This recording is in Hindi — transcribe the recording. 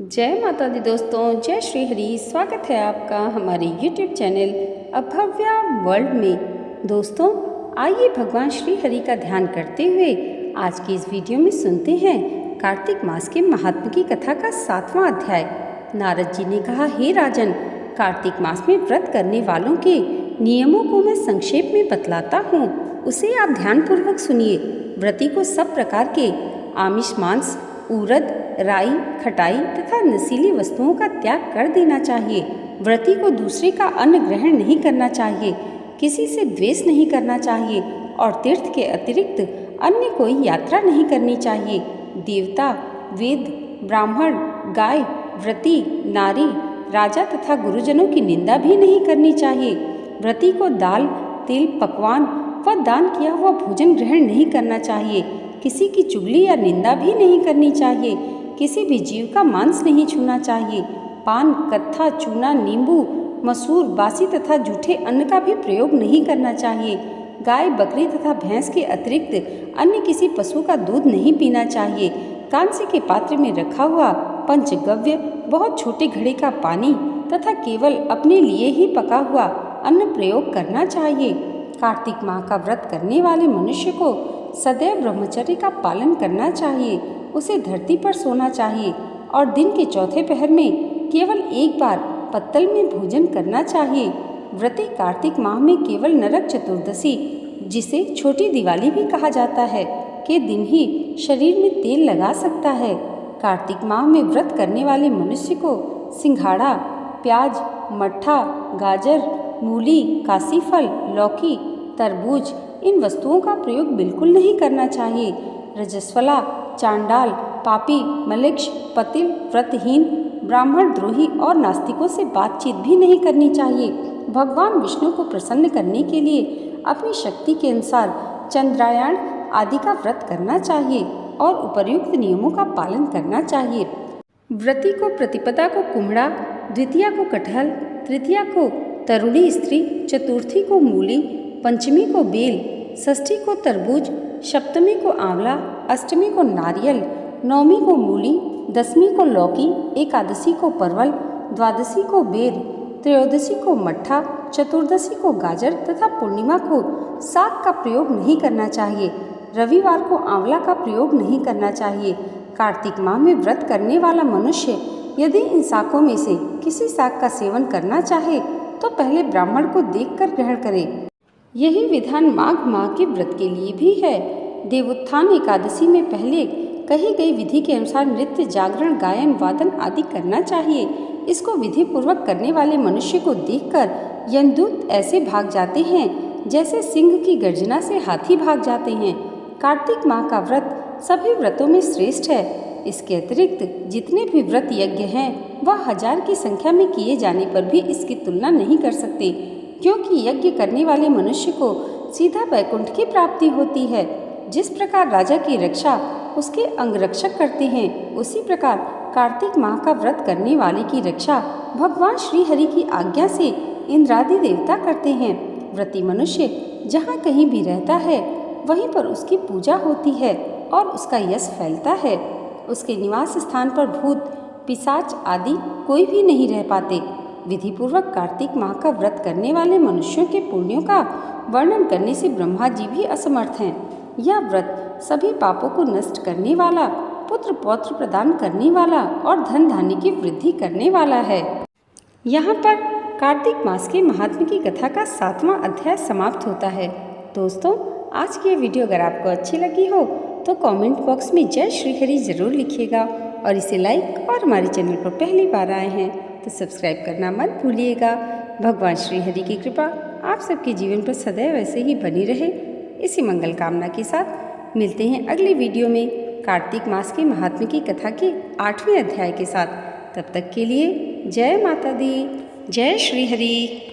जय माता दी दोस्तों, जय श्री हरि। स्वागत है आपका हमारे YouTube चैनल अभव्या वर्ल्ड में। दोस्तों, आइए भगवान श्री हरि का ध्यान करते हुए आज की इस वीडियो में सुनते हैं कार्तिक मास के महात्म की कथा का 7वां अध्याय। नारद जी ने कहा, हे राजन, कार्तिक मास में व्रत करने वालों के नियमों को मैं संक्षेप में बतलाता हूँ, उसे आप ध्यानपूर्वक सुनिए। व्रती को सब प्रकार के आमिष, मांस, उरद, राई, खटाई तथा नशीली वस्तुओं का त्याग कर देना चाहिए। व्रती को दूसरे का अन्न ग्रहण नहीं करना चाहिए, किसी से द्वेष नहीं करना चाहिए और तीर्थ के अतिरिक्त अन्य कोई यात्रा नहीं करनी चाहिए। देवता, वेद, ब्राह्मण, गाय, व्रती, नारी, राजा तथा गुरुजनों की निंदा भी नहीं करनी चाहिए। व्रती को दाल, तिल, पकवान व दान किया हुआ भोजन ग्रहण नहीं करना चाहिए। किसी की चुगली या निंदा भी नहीं करनी चाहिए। किसी भी जीव का मांस नहीं छूना चाहिए। पान, कत्था, चूना, नींबू, मसूर, बासी तथा जूठे अन्न का भी प्रयोग नहीं करना चाहिए। गाय, बकरी तथा भैंस के अतिरिक्त अन्य किसी पशु का दूध नहीं पीना चाहिए। कांसे के पात्र में रखा हुआ पंचगव्य, बहुत छोटे घड़े का पानी तथा केवल अपने लिए ही पका हुआ अन्न प्रयोग करना चाहिए। कार्तिक माह का व्रत करने वाले मनुष्य को सदैव ब्रह्मचर्य का पालन करना चाहिए। उसे धरती पर सोना चाहिए और दिन के चौथे पहर में केवल एक बार पत्तल में भोजन करना चाहिए। व्रती कार्तिक माह में केवल नरक चतुर्दशी, जिसे छोटी दिवाली भी कहा जाता है, के दिन ही शरीर में तेल लगा सकता है। कार्तिक माह में व्रत करने वाले मनुष्य को सिंघाड़ा, प्याज, मट्ठा, गाजर, मूली, काशीफल, लौकी, तरबूज, इन वस्तुओं का प्रयोग बिल्कुल नहीं करना चाहिए। रजस्वला, चांडाल, पापी, मलेच्छ, पतिल, व्रतहीन, ब्राह्मण द्रोही और नास्तिकों से बातचीत भी नहीं करनी चाहिए। भगवान विष्णु को प्रसन्न करने के लिए अपनी शक्ति के अनुसार चंद्रायण आदि का व्रत करना चाहिए और उपर्युक्त नियमों का पालन करना चाहिए। व्रती को प्रतिपदा को कुम्हड़ा, द्वितीया को कटहल, तृतीया को तरुणी स्त्री, चतुर्थी को मूली, पंचमी को बेल, षष्ठी को तरबूज, सप्तमी को आंवला, अष्टमी को नारियल, नवमी को मूली, दसवीं को लौकी, एकादशी को परवल, द्वादशी को बेर, त्रयोदशी को मट्ठा, चतुर्दशी को गाजर तथा पूर्णिमा को साग का प्रयोग नहीं करना चाहिए। रविवार को आंवला का प्रयोग नहीं करना चाहिए। कार्तिक माह में व्रत करने वाला मनुष्य यदि इन शाकों में से किसी शाक का सेवन करना चाहे तो पहले ब्राह्मण को देखकर ग्रहण करे। यही विधान माघ माह के व्रत के लिए भी है। देवोत्थान एकादशी में पहले कही गई विधि के अनुसार नृत्य, जागरण, गायन, वादन आदि करना चाहिए। इसको विधि पूर्वक करने वाले मनुष्य को देखकर यमदूत ऐसे भाग जाते हैं जैसे सिंह की गर्जना से हाथी भाग जाते हैं। कार्तिक माह का व्रत सभी व्रतों में श्रेष्ठ है। इसके अतिरिक्त जितने भी व्रत यज्ञ हैं वह 1000 की संख्या में किए जाने पर भी इसकी तुलना नहीं कर सकते, क्योंकि यज्ञ करने वाले मनुष्य को सीधा वैकुंठ की प्राप्ति होती है। जिस प्रकार राजा की रक्षा उसके अंगरक्षक करते हैं, उसी प्रकार कार्तिक माह का व्रत करने वाले की रक्षा भगवान श्री हरि की आज्ञा से इंद्रादि देवता करते हैं। व्रती मनुष्य जहाँ कहीं भी रहता है वहीं पर उसकी पूजा होती है और उसका यश फैलता है। उसके निवास स्थान पर भूत, पिशाच आदि कोई भी नहीं रह पाते। विधि पूर्वक कार्तिक माह का व्रत करने वाले मनुष्यों के पुण्यों का वर्णन करने से ब्रह्मा जी भी असमर्थ हैं। यह व्रत सभी पापों को नष्ट करने वाला, पुत्र पौत्र प्रदान करने वाला और धन धान्य की वृद्धि करने वाला है। यहाँ पर कार्तिक मास के महात्म्य की कथा का 7वां अध्याय समाप्त होता है। दोस्तों, आज की ये वीडियो अगर आपको अच्छी लगी हो तो कमेंट बॉक्स में जय श्री हरि जरूर लिखिएगा और इसे लाइक, और हमारे चैनल पर पहली बार आए हैं तो सब्सक्राइब करना मत भूलिएगा। भगवान श्री हरि की कृपा आप सबके जीवन पर सदैव ऐसे ही बनी रहे, इसी मंगल कामना के साथ मिलते हैं अगली वीडियो में कार्तिक मास के महात्म्य की कथा के 8वें अध्याय के साथ। तब तक के लिए जय माता दी, जय श्री हरि।